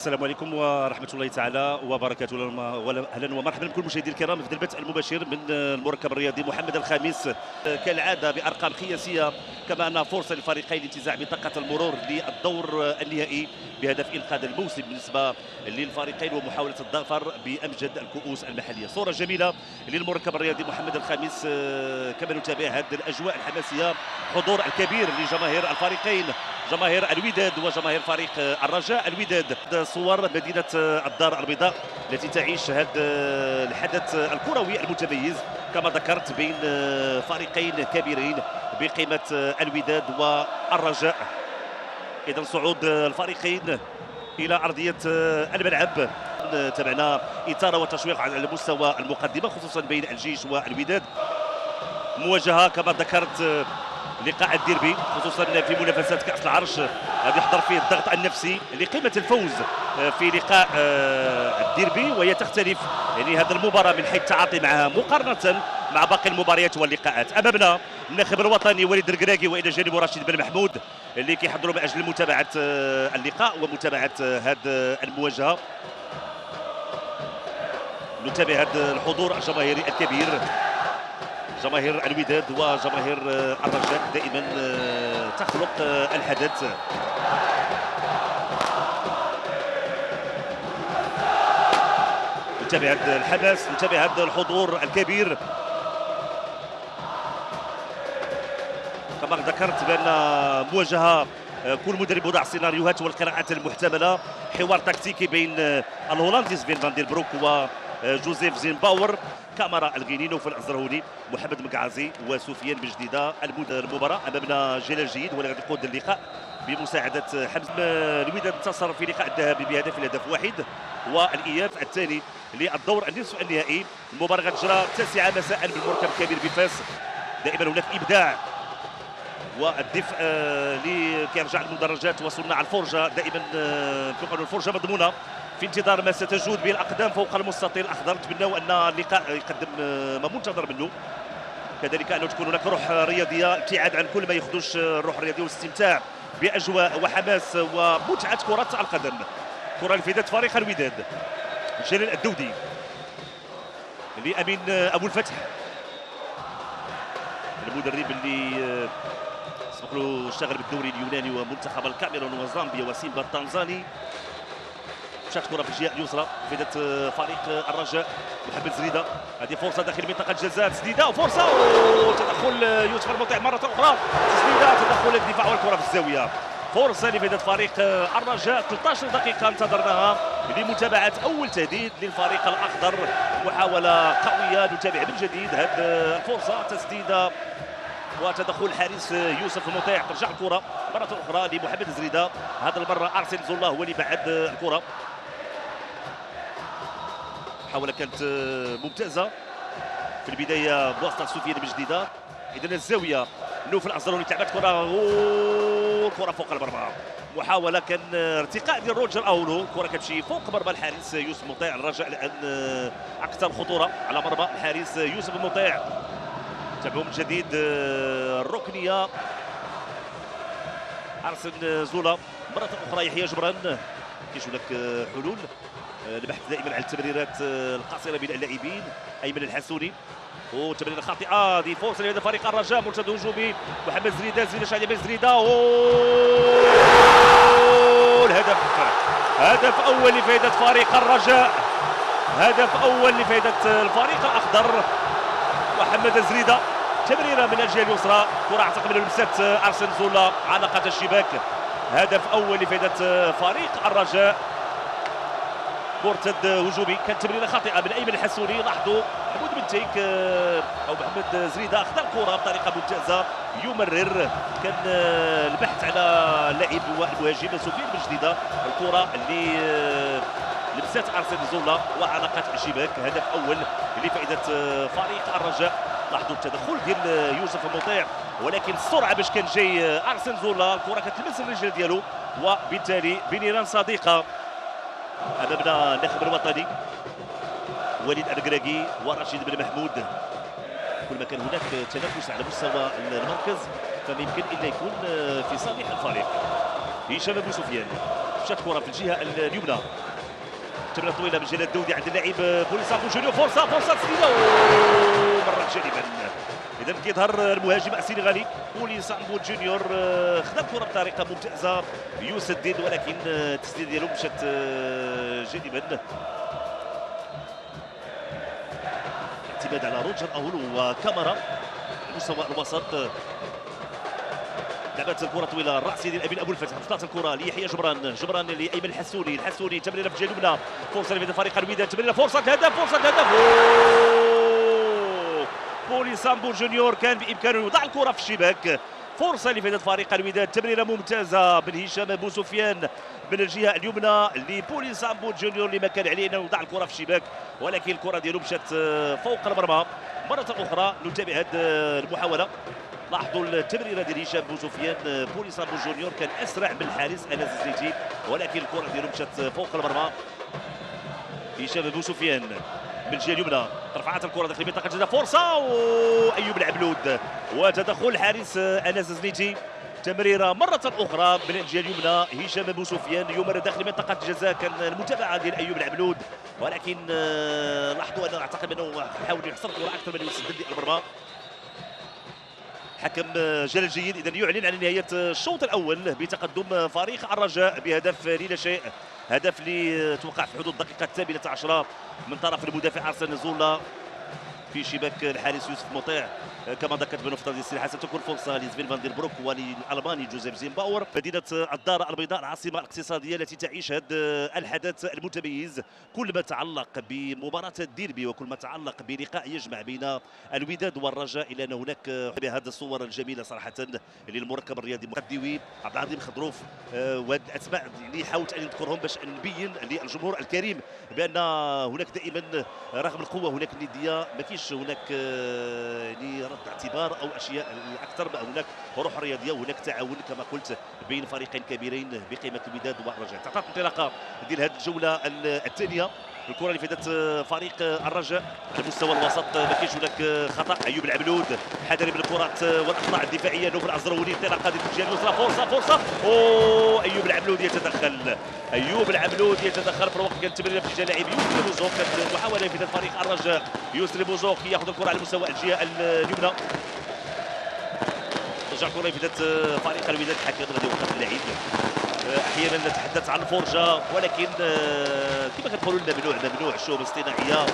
السلام عليكم ورحمة الله تعالى وبركاته. أهلا ومرحبا بكل المشاهدين الكرام في البث المباشر من المركب الرياضي محمد الخامس. كالعادة بأرقام قياسية، كما أن فرصة للفريقين لانتزاع بطاقة المرور للدور النهائي بهدف إنقاذ الموسم بالنسبة للفريقين ومحاولة الظفر بأمجد الكؤوس المحلية. صورة جميلة للمركب الرياضي محمد الخامس كما نتابع هذه الأجواء الحماسية، حضور الكبير لجماهير الفريقين، جماهير الوداد وجماهير فريق الرجاء. الوداد صور مدينة الدار البيضاء التي تعيش هذا الحدث الكروي المتميز كما ذكرت بين فريقين كبيرين بقيمة الوداد والرجاء. إذا صعود الفريقين إلى أرضية الملعب، تابعنا إثارة وتشويق على مستوى المقدمة خصوصا بين الجيش والوداد. مواجهة كما ذكرت لقاء الديربي خصوصا في منافسات كأس العرش، يحضر فيه الضغط النفسي لقيمة الفوز في لقاء الديربي، وهي تختلف يعني هذه المباراة من حيث التعاطي معها مقارنة مع باقي المباريات واللقاءات. أمامنا الناخب الوطني وليد الكراكي وإلى جانبه رشيد بن محمود اللي كيحضروا من أجل متابعة اللقاء ومتابعة هذه المواجهة. نتابع هذا الحضور الجماهيري الكبير، جماهير الوداد وجماهير الرجاء دائما تخلق الحدث. نتابع هذا الحماس، نتابع هذا الحضور الكبير. كما ذكرت بان مواجهه كل مدرب وضع السيناريوهات والقراءات المحتمله، حوار تكتيكي بين الهولندي سفين فان دير بروك وجوزيف زينباور، كاميرا الغيني، نوفل الزرهوني، محمد مقعزي وسفيان بجديده. المباراه امامنا جلال جيد ولا غادي يقود اللقاء بمساعده حمزه. الوداد انتصر في لقاء الذهاب بهدف واحد والاياب الثاني للدور النصف النهائي. المباراه غتجرى 9 مساء بالمركب الكبير بفاس. دائما هناك ابداع والدفء اللي كيرجع للمدرجات وصناع الفرجه. دائما كنقولوا الفرجه مضمونه في انتظار ما ستجود به الاقدام فوق المستطيل الاخضر. نتمنوا ان اللقاء يقدم ما منتظر منه، كذلك انه تكون هناك روح رياضيه، ابتعاد عن كل ما يخدش الروح الرياضيه والاستمتاع باجواء وحماس ومتعه كره القدم. كره لفائده فريق الوداد، جلال الدودي لامين ابو الفتح، المدرب اللي سبق له اشتغل بالدوري اليوناني ومنتخب الكاميرون وزامبيا وسيمبا التنزاني. مشات كره في الجهه اليسرى فائده فريق الرجاء. محمد زريده، هذه فرصه داخل منطقه الجزاء، تسديده وفرصه وتدخل يوسف المطيع مره اخرى، تسديده تدخل الدفاع والكره في الزاويه. فرصه لفائده فريق الرجاء، 13 دقيقه انتظرناها لمتابعه اول تهديد للفريق الاخضر. محاوله قويه، نتابع من جديد هذه الفرصه، تسديده وتدخل الحارس يوسف المطيع. ترجع الكره مره اخرى لمحمد زريده، هذا المره ارسل زولا هو اللي بعد الكره. محاوله كانت ممتازه في البدايه بواسطه سفيان بجديده. اذا الزاويه نوفل الزروني تلعبت كره فوق المرمى. محاوله كان ارتقاء ديال روجر اولو، الكره كتمشي فوق مرمى الحارس يوسف المطيع. الرجاء الان اكثر خطوره على مرمى الحارس يوسف المطيع. تابعوا من جديد الركنيه، ارسل زولا مره اخرى. يحيى جبران كيشوف لك حلول، البحث دائما عن التمريرات القصيره بين اللاعبين. ايمن الحسوني وتمريره خاطئه، هذه فرصه لهذا فريق الرجاء، مرتد هجومي. محمد زريده شادي بن زريده، الهدف، هدف اول لفائده فريق الرجاء، هدف اول لفائده الفريق الاخضر. محمد زريده تمريره من الجهه اليسرى، كره اعتقد من لمسات ارسن زولا على الشباك. هدف اول لفائده فريق الرجاء، مرتد هجومي، كانت تمريره خاطئه من ايمن الحسوني. لاحظوا محمود بن تيك او محمد زريده اخذ الكره بطريقه ممتازه، يمرر. كان البحث على اللاعب والمهاجم سفيان بن جديده، الكره اللي لمسات ارسن زولا وعلاقات الشباك. هدف اول لفائده فريق الرجاء. لاحظوا التدخل ديال يوسف المطيع، ولكن السرعه باش كان جاي ارسن زولا، الكره كتلمس الرجل ديالو، وبالتالي بنيران صديقه. امامنا الناخب الوطني وليد الكراكي ورشيد بن محمود. كل ما كان هناك تنافس على مستوى المركز فما يمكن الا يكون في صالح الفريق. هشام بن سفيان مشات كره في الجهه اليمنى، تمريره طويله من جلال الدودي عند اللاعب بوليسامبو جونيور. فرصه تسديده مرت جانبا. اذا كيظهر المهاجم السنغالي بوليسامبو جونيور خدا الكره بطريقه ممتازه يسدد، ولكن التسديده ديالو مشات جانبا. اعتماد على روجر اهولو وكاميرا مستوى الوسط. لعبت الكره طويله الراسيه ديال امين ابو الفتح، وصلت الكره ليحيى جبران لايمن الحسوني تمريره في الجهه اليمنى، فرصه لفريق الوداد، تمريره فرصه هدف. بوليسامبو جونيور كان بامكانه يوضع الكره في الشباك. فرصه لفائده فريق الوداد، تمريره ممتازه من هشام بوسفيان من الجهه اليمنى لبوليسامبو جونيور اللي ما كان عليه انه يوضع الكره في الشباك، ولكن الكره ديالو مشات فوق المرمى. مره اخرى نتابع هذه المحاوله. لاحظوا التمريره ديال هشام بوسفيان، بوليسامبو جونيور كان اسرع من الحارس انس الزيتي، ولكن الكره ديالو مشات فوق المرمى. هشام بوسفيان من الجهه اليمنى، رفعت الكره داخل منطقه الجزاء، فرصه وايوب العبلود وتدخل الحارس انس الزنيتي. تمريره مره اخرى من الجهه اليمنى، هشام بوسفيان يمرر داخل منطقه الجزاء، كان المتابعه ديال ايوب العبلود، ولكن لاحظوا انه اعتقد انه حاول يحصل الكره اكثر من يسدد المرمى. حكم جلال جيد اذا يعلن عن نهايه الشوط الاول بتقدم فريق الرجاء بهدف لا شيء. هدف اللي توقع في حدود الدقيقه 18 من طرف المدافع ارسن زولا في شباك الحارس يوسف مطيع. كما ذكرت بنفترض السلاح ستكون فرصه لسفين فان دير بروك وللالماني جوزيف زيمباور. مدينه الدار البيضاء العاصمه الاقتصاديه التي تعيش هذا الحدث المتميز، كل ما تعلق بمباراه الديربي وكل ما تعلق بلقاء يجمع بين الوداد والرجاء، الا ان هناك بهذه الصور الجميله صراحه للمركب الرياضي مقدوي عبد العظيم خضروف، وهذه الاسماء اللي حاولت ان نذكرهم باش نبين للجمهور الكريم بان هناك دائما رغم القوه هناك النديه، ما كاينش هناك يعني رد اعتبار او اشياء اكثر، هناك روح رياضيه وهناك تعاون كما قلت بين فريقين كبيرين بقيمه الوداد والرجاء. تعطات انطلاقه ديال هذه الجوله الثانيه. الكره اللي فاتت فريق الرجاء على مستوى الوسط، ما كاينش هناك خطا. ايوب العبلود حذري من الكرات والاخطاء الدفاعيه. نوف العزروني انطلاقه ديال الجهه اليسرى، فرصه ايوب العبلود يتدخل في الوقت. كانت تمريره في اتجاه اللاعب يوسف بوزوك، كانت محاوله في فريق الرجاء. يوسف بوزوك ياخذ الكره على مستوى الجهه اليمنى، ترجع الكره في فريق الوداد. الحكم غادي يوقف اللعيب. احيانا نتحدث عن الفرجه، ولكن كما كنقولوا ممنوع الشؤون الاصطناعيه.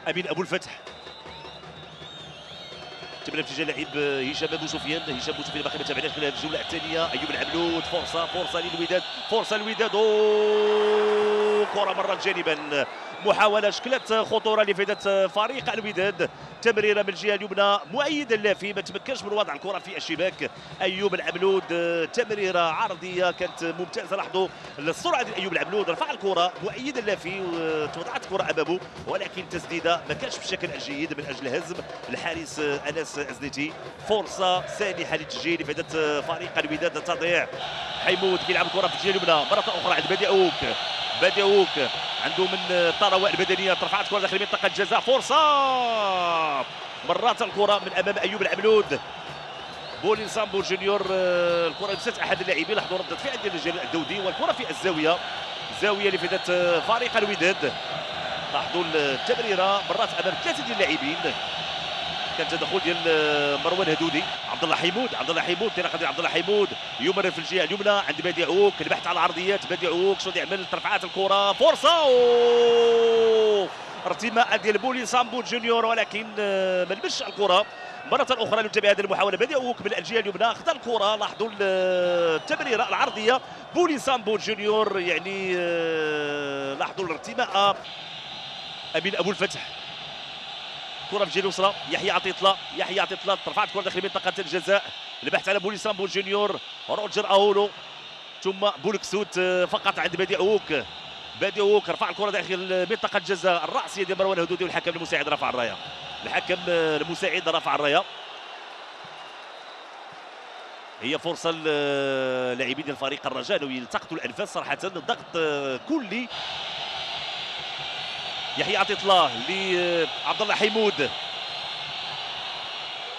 امين ابو الفتح تمرير في اتجاه اللاعب هشام بوسفيان باقي ما تابعناش خلال الجوله الثانيه. ايوب العبلود فرصه للوداد، كره مرت جانبا. محاوله شكلت خطوره لفائده فريق الوداد. تمريره من الجهه اليمنى، مؤيد اللافي ما تمكنش من وضع الكره في الشباك. ايوب العبلود تمريره عرضيه كانت ممتازه. لاحظوا السرعه ديال ايوب العبلود، رفع الكره مؤيد اللافي وتوضعت الكره امامه، ولكن تسديده ما كانش بالشكل الجيد من اجل هزم الحارس انس الزنيتي. فرصه سانحه للتسجيل لفائده فريق الوداد تضيع. حيمود كيلعب الكره في الجهه اليمنى مره اخرى عند بادي اوك عنده من الثروه البدنيه، رفعت كره داخل منطقه الجزاء، فرصه مرات الكره من امام ايوب العبلود. بوليسامبو جونيور الكره لمست احد اللاعبين، لاحظوا رده فعل ديال جلال الدودي والكره في الزاويه لفائده فريق الوداد. لاحظوا التمريره مرات امام ثلاثه ديال اللاعبين، كان تدخل ديال مروان هدودي. عبد الله حيمود انطلاقه ديال عبد الله حيمود يمرر في الجهه اليمنى عند بادي عوك، البحث على العرضيات. بادي عوك شنو يعمل؟ رفعات الكره، فرصه ارتماء ديال بوليسامبو جونيور، ولكن ما لمسش الكره. مرة أخرى نتابع هذه المحاولة. بادي عوك من الجهة اليمنى خذ الكرة، لاحظوا التمريرة العرضية. بوليسامبو جونيور يعني لاحظوا الارتماء. أمين أبو الفتح كرة في الجهة اليسرى، يحيى عطية الله رفعت كرة داخل منطقة الجزاء. البحث على بوليسامبو جونيور، روجر اهولو ثم بولكسوت فقط عند بادي عوك رفع الكرة داخل منطقة الجزاء. الرأسية ديال مروان هدودي والحكم المساعد رفع الراية. هي فرصة للاعبين ديال فريق الرجاء انه يلتقطوا الانفاس صراحة. ضغط كلي. يحيى عطية الله لعبد الله حيمود،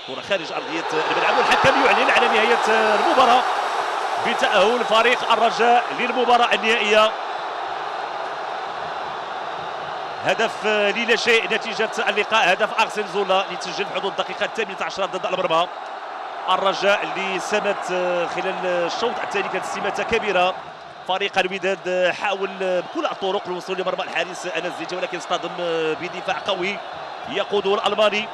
كرة خارج ارضية الملعب والحكم يعلن على نهاية المباراة. بتأهل فريق الرجاء للمباراة النهائية. هدف لا شيء نتيجة اللقاء، هدف أرسن زولا اللي تسجل في حدود الدقيقة 18 ضد المرمى. الرجاء اللي سمت خلال الشوط الثاني كانت استماتة كبيرة. فريق الوداد حاول بكل الطرق الوصول لمرمى الحارس انس زيتي، ولكن اصطدم بدفاع قوي يقوده الالماني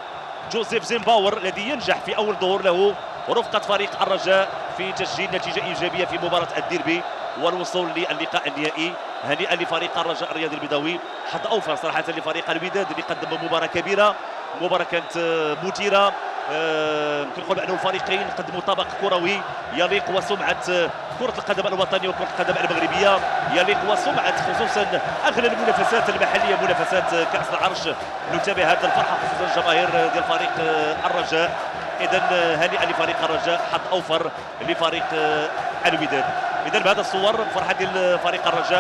جوزيف زيمباور الذي ينجح في اول ظهور له رفقة فريق الرجاء في تسجيل نتيجة ايجابية في مباراة الديربي والوصول للقاء النهائي. هنيئا لفريق الرجاء الرياضي البيضاوي، حظ اوفر صراحة لفريق الوداد اللي قدم مباراة كبيرة، مباراة كانت مثيرة. يمكن نقول بأن الفريقين قدموا طبق كروي يليق وسمعة كرة القدم الوطنية وكرة القدم المغربية، يليق وسمعة خصوصا أغلى المنافسات المحلية منافسات كأس العرش. نتابع هذه الفرحة خصوصا الجماهير ديال فريق الرجاء. إذا هنيئا لفريق الرجاء، حظ أوفر لفريق الوداد. إذا بهذه الصور فرحة ديال فريق الرجاء.